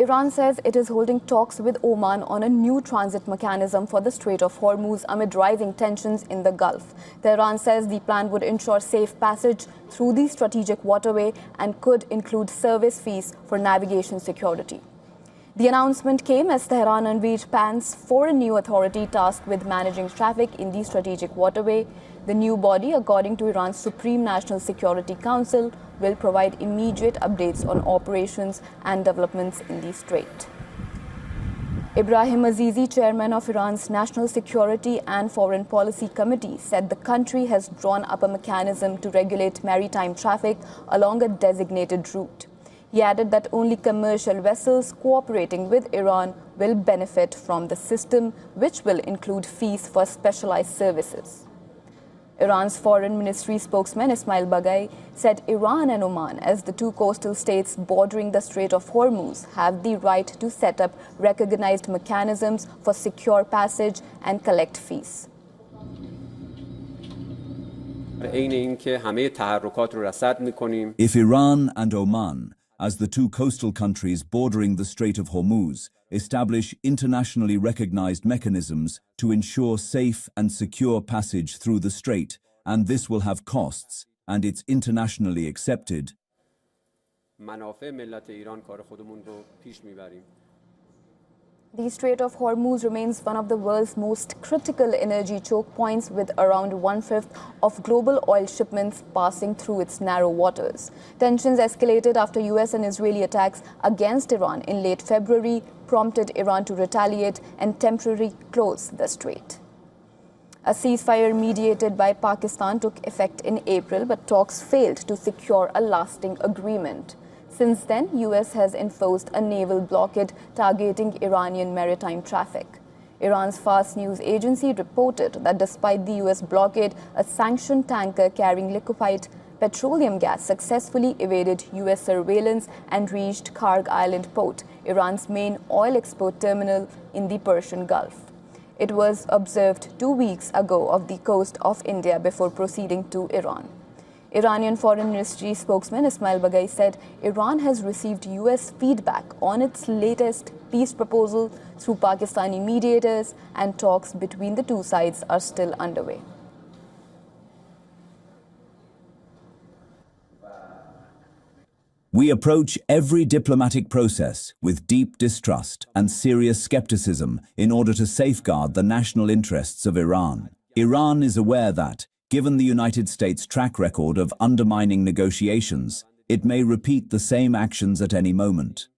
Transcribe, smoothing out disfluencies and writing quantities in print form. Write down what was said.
Iran says it is holding talks with Oman on a new transit mechanism for the Strait of Hormuz amid rising tensions in the Gulf. Tehran says the plan would ensure safe passage through the strategic waterway and could include service fees for navigation security. The announcement came as Tehran unveiled plans for a new authority tasked with managing traffic in the strategic waterway. The new body, according to Iran's Supreme National Security Council, will provide immediate updates on operations and developments in the strait. Ibrahim Azizi, chairman of Iran's National Security and Foreign Policy Committee, said the country has drawn up a mechanism to regulate maritime traffic along a designated route. He added that only commercial vessels cooperating with Iran will benefit from the system, which will include fees for specialized services. Iran's Foreign Ministry Spokesman Esmaeil Baghaei said Iran and Oman, as the two coastal states bordering the Strait of Hormuz, have the right to set up recognized mechanisms for secure passage and collect fees. If Iran and Oman, as the two coastal countries bordering the Strait of Hormuz, establish internationally recognized mechanisms to ensure safe and secure passage through the strait, and this will have costs, and it's internationally accepted. The Strait of Hormuz remains one of the world's most critical energy choke points, with around 1/5 of global oil shipments passing through its narrow waters. Tensions escalated after US and Israeli attacks against Iran in late February prompted Iran to retaliate and temporarily close the strait. A ceasefire mediated by Pakistan took effect in April, but talks failed to secure a lasting agreement. Since then, US has enforced a naval blockade targeting Iranian maritime traffic. Iran's Fast News agency reported that despite the US blockade, a sanctioned tanker carrying liquefied petroleum gas successfully evaded US surveillance and reached Karg Island port, Iran's main oil export terminal in the Persian Gulf. It was observed 2 weeks ago off the coast of India before proceeding to Iran. Iranian Foreign Ministry spokesman Esmaeil Baghaei said Iran has received US feedback on its latest peace proposal through Pakistani mediators, and talks between the two sides are still underway. We approach every diplomatic process with deep distrust and serious skepticism in order to safeguard the national interests of Iran. Iran is aware that, given the United States' track record of undermining negotiations, it may repeat the same actions at any moment.